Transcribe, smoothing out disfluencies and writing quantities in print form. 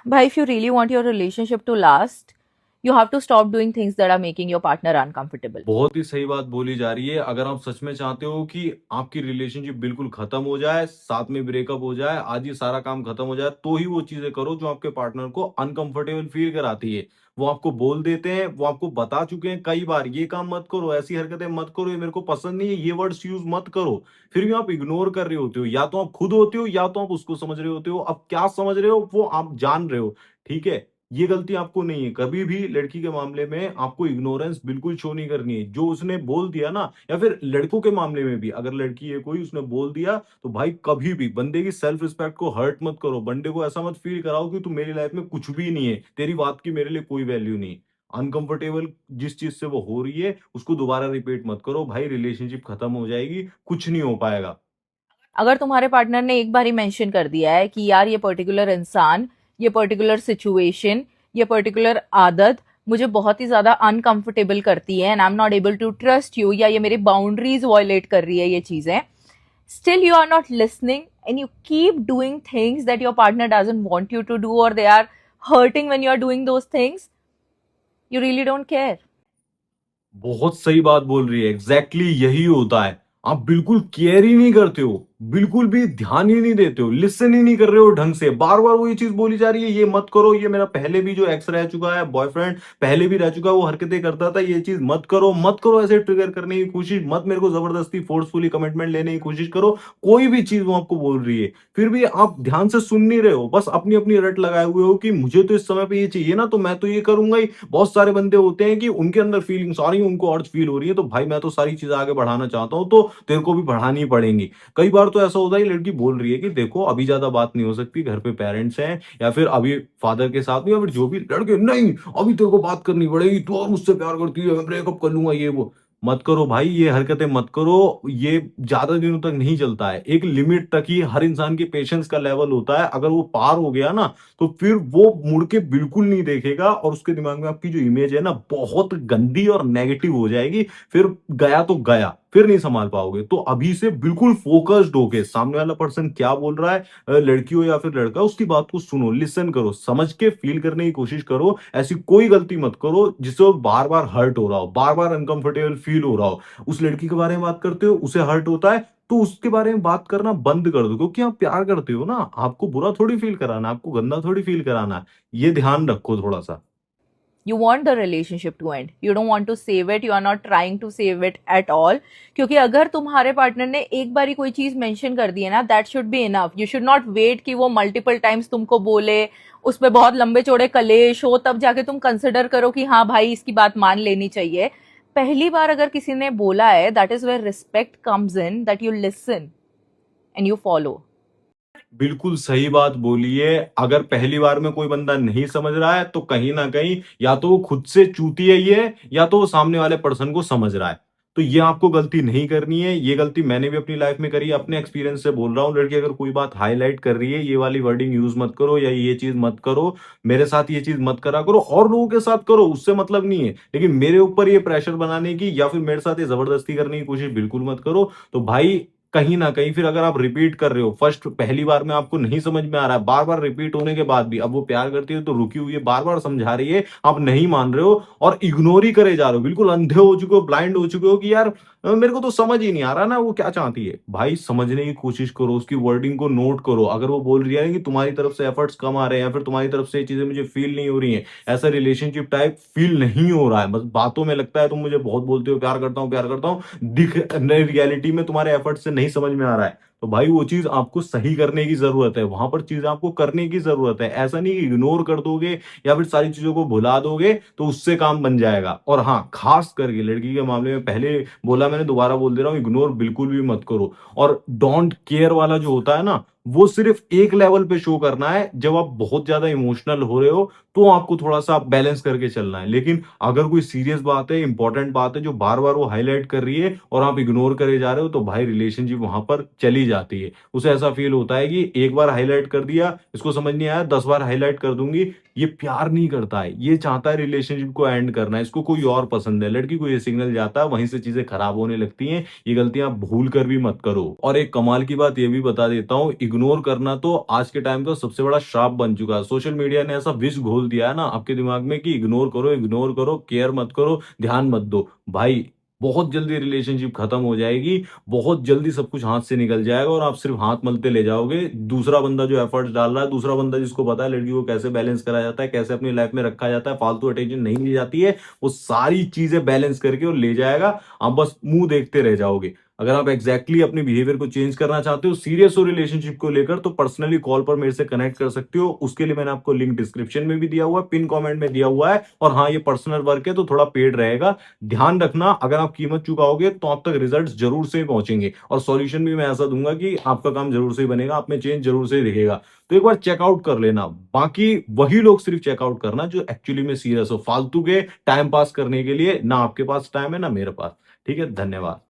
Bhai, if you really want your relationship to last, you have to stop doing things that are making your partner uncomfortable. बहुत ही सही बात बोली जा रही है। अगर आप सच में चाहते हो कि आपकी रिलेशनशिप बिल्कुल खत्म हो जाए, साथ में ब्रेकअप हो जाए, आज ये सारा काम खत्म हो जाए, तो ही वो चीजें करो जो आपके पार्टनर को अनकंफर्टेबल फील कराती है। वो आपको बोल देते हैं, वो आपको बता चुके हैं कई बार, ये काम मत करो, ऐसी हरकतें मत करो, ये मेरे को पसंद नहीं है, ये वर्ड्स यूज मत करो। फिर भी आप इग्नोर कर रहे होते हो, या तो आप खुद होते हो या तो आप उसको समझ रहे होते हो। अब क्या समझ रहे हो वो आप जान रहे हो, ठीक है। ये गलती आपको नहीं है। कभी भी लड़की के मामले में आपको इग्नोरेंस बिल्कुल शो नहीं करनी है। जो उसने बोल दिया ना, या फिर लड़कों के मामले में भी अगर लड़की है कोई, उसने बोल दिया, तो भाई कभी भी बंदे की सेल्फ रिस्पेक्ट को हर्ट मत करो। बंदे को ऐसा मत फील कराओ कि तू मेरी लाइफ में कुछ भी नहीं है, तेरी बात की मेरे लिए कोई वैल्यू नहीं। अनकंफर्टेबल जिस चीज से वो हो रही है उसको दोबारा रिपीट मत करो भाई, रिलेशनशिप खत्म हो जाएगी, कुछ नहीं हो पाएगा। अगर तुम्हारे पार्टनर ने एक बार ही मेंशन कर दिया है कि यार ये पर्टिकुलर इंसान, ये पर्टिकुलर सिचुएशन, ये पर्टिकुलर आदत मुझे बहुत ही ज्यादा अनकंफर्टेबल करती है and I am not able to trust you, या ये मेरी बाउंड्रीज वायलेट कर रही है ये चीजें, still you are not listening and you keep doing things that your partner doesn't want you to do, or they are hurting when you are doing those things, you really don't care. बहुत सही बात बोल रही है, exactly यही होता है। आप बिल्कुल केयर ही नहीं करते हो, बिल्कुल भी ध्यान ही नहीं देते हो, लिसन ही नहीं कर रहे हो ढंग से। बार बार वो ये चीज बोली जा रही है, ये मत करो, ये मेरा पहले भी जो एक्स रह चुका है, बॉयफ्रेंड पहले भी रह चुका है, वो हरकतें करता था, ये चीज मत करो मत करो, ऐसे ट्रिगर करने की कोशिश मत, मेरे को जबरदस्ती फोर्सफुली कमिटमेंट लेने की कोशिश करो। कोई भी चीज वो आपको बोल रही है, फिर भी आप ध्यान से सुन नहीं रहे हो, बस अपनी अपनी रट लगाए हुए हो कि मुझे तो इस समय पे ये चाहिए ना, तो मैं तो ये करूंगा ही। बहुत सारे बंदे होते हैं कि उनके अंदर फीलिंग्स आ रही है, उनको अर्ज फील हो रही है, तो भाई मैं तो सारी चीजें आगे बढ़ाना चाहता हूं, तो तेरे को भी बढ़ानी पड़ेंगी। कई बार तो ऐसा होता है लड़की बोल रही है कि देखो अभी ज्यादा बात नहीं हो सकती, घर पे पेरेंट्स हैं, या फिर अभी फादर के साथ में, या फिर जो भी, लड़के नहीं अभी तेरे को बात करनी पड़ेगी, तो और मुझसे प्यार करती है, मैं ब्रेकअप कर लूंगा, ये वो। मत करो भाई, ये हरकतें मत करो। ये ज्यादा दिनों तक नहीं चलता है, एक लिमिट तक ही हर इंसान के पेशेंस का लेवल होता है। अगर वो पार हो गया ना, तो फिर वो मुड़ के बिल्कुल नहीं देखेगा, और उसके दिमाग में आपकी जो इमेज है ना, बहुत गंदी और नेगेटिव हो जाएगी। फिर गया तो गया, फिर नहीं संभाल पाओगे। तो अभी से बिल्कुल फोकस्ड होके सामने वाला पर्सन क्या बोल रहा है, लड़की हो या फिर लड़का, उसकी बात को सुनो, लिसन करो, समझ के फील करने की कोशिश करो। ऐसी कोई गलती मत करो जिससे वो बार बार हर्ट हो रहा हो, बार बार अनकंफर्टेबल फील हो रहा हो। उस लड़की के बारे में बात करते हो, उसे हर्ट होता है, तो उसके बारे में बात करना बंद कर दो, क्योंकि आप प्यार करते हो ना, आपको बुरा थोड़ी फील कराना, आपको गंदा थोड़ी फील कराना है। ये ध्यान रखो थोड़ा सा। You want the relationship to end, you don't want to save it, you are not trying to save it at all. क्योंकि अगर तुम्हारे पार्टनर ने एक बार ही कोई चीज मेंशन कर दी है ना, that should be enough. You should not wait कि वो मल्टीपल टाइम्स तुमको बोले, उस पर बहुत लंबे चौड़े कलेश हो, तब जाके तुम कंसिडर करो कि हाँ भाई इसकी बात मान लेनी चाहिए। पहली बार अगर किसी ने बोला है, that is where respect comes in, that you listen and you follow. बिल्कुल सही बात बोली है। अगर पहली बार में कोई बंदा नहीं समझ रहा है, तो कहीं ना कहीं या तो वो खुद से चूती है ये, या तो वो सामने वाले पर्सन को समझ रहा है। तो ये आपको गलती नहीं करनी है। ये गलती मैंने भी अपनी लाइफ में करी है, अपने एक्सपीरियंस से बोल रहा हूँ। लड़की अगर कोई बात हाईलाइट कर रही है, ये वाली वर्डिंग यूज मत करो, या ये चीज मत करो, मेरे साथ ये चीज मत करा करो, और लोगों के साथ करो, उससे मतलब नहीं है, लेकिन मेरे ऊपर ये प्रेशर बनाने की या फिर मेरे साथ ये जबरदस्ती करने की कोशिश बिल्कुल मत करो। तो भाई कहीं ना कहीं फिर अगर आप रिपीट कर रहे हो, फर्स्ट पहली बार में आपको नहीं समझ में आ रहा है, बार बार रिपीट होने के बाद भी, अब वो प्यार करती है तो रुकी हुई है, बार बार समझा रही है, आप नहीं मान रहे हो और इग्नोर ही करे जा रहे हो, बिल्कुल अंधे हो चुके हो, ब्लाइंड हो चुके हो कि यार मेरे को तो समझ ही नहीं आ रहा ना वो क्या चाहती है। भाई समझने की कोशिश करो, उसकी वर्डिंग को नोट करो। अगर वो बोल रही है कि तुम्हारी तरफ से एफर्ट्स कम आ रहे हैं, या फिर तुम्हारी तरफ से ये चीजें मुझे फील नहीं हो रही हैं, ऐसा रिलेशनशिप टाइप फील नहीं हो रहा है, बस बातों में लगता है तुम मुझे बहुत बोलते हो प्यार करता हूँ प्यार करता हूँ, दिख रियलिटी में तुम्हारे एफर्ट से नहीं समझ में आ रहा है, तो भाई वो चीज आपको सही करने की जरूरत है। वहां पर चीज आपको करने की जरूरत है। ऐसा नहीं कि इग्नोर कर दोगे या फिर सारी चीजों को भुला दोगे तो उससे काम बन जाएगा। और हाँ, खास करके लड़की के मामले में, पहले बोला मैंने, दोबारा बोल दे रहा हूं, इग्नोर बिल्कुल भी मत करो। और डोंट केयर वाला जो होता है ना, वो सिर्फ एक लेवल पे शो करना है, जब आप बहुत ज्यादा इमोशनल हो रहे हो तो आपको थोड़ा सा बैलेंस करके चलना है। लेकिन अगर कोई सीरियस बात है, इंपॉर्टेंट बात है, जो बार बार वो हाईलाइट कर रही है और आप इग्नोर करे जा रहे हो, तो भाई रिलेशनशिप वहां पर चली जाती है। उसे ऐसा फील होता है कि एक बार हाईलाइट कर दिया, इसको समझ नहीं आया, 10 बार हाईलाइट कर दूंगी। ये प्यार नहीं करता है, ये चाहता है रिलेशनशिप को एंड करना है, इसको कोई और पसंद है। लड़की को ये सिग्नल जाता है, वहीं से चीजें खराब होने लगती हैं। ये गलतियां भूल कर भी मत करो। और एक कमाल की बात ये भी बता देता हूँ, इग्नोर करना तो आज के टाइम का सबसे बड़ा श्राप बन चुका है। सोशल मीडिया ने ऐसा विष घोल दिया है ना आपके दिमाग में कि इग्नोर करो, केयर मत करो, ध्यान मत दो। भाई बहुत जल्दी रिलेशनशिप खत्म हो जाएगी, बहुत जल्दी सब कुछ हाथ से निकल जाएगा और आप सिर्फ हाथ मलते ले जाओगे। दूसरा बंदा जो एफर्ट्स डाल रहा है, दूसरा बंदा जिसको पता है लड़की को कैसे बैलेंस करा जाता है, कैसे अपनी लाइफ में रखा जाता है, फालतू अटेंशन नहीं ली जाती है, वो सारी चीजें बैलेंस करके और ले जाएगा। आप बस मुंह देखते रह जाओगे। अगर आप अपने बिहेवियर को चेंज करना चाहते हो, सीरियस हो रिलेशनशिप को लेकर, तो पर्सनली कॉल पर मेरे से कनेक्ट कर सकते हो। उसके लिए मैंने आपको लिंक डिस्क्रिप्शन में भी दिया हुआ है, पिन कमेंट में दिया हुआ है। और हाँ, ये पर्सनल वर्क है तो थोड़ा पेड रहेगा। ध्यान रखना, अगर आप कीमत चुकाओगे तो आप तक रिजल्ट जरूर से पहुंचेंगे, और सॉल्यूशन भी मैं ऐसा दूंगा कि आपका काम जरूर से बनेगा, आप में चेंज जरूर से दिखेगा। तो एक बार चेकआउट कर लेना। बाकी वही लोग सिर्फ चेकआउट करना जो एक्चुअली में सीरियस हो। फालतू के टाइम पास करने के लिए ना आपके पास टाइम है ना मेरे पास। ठीक है, धन्यवाद।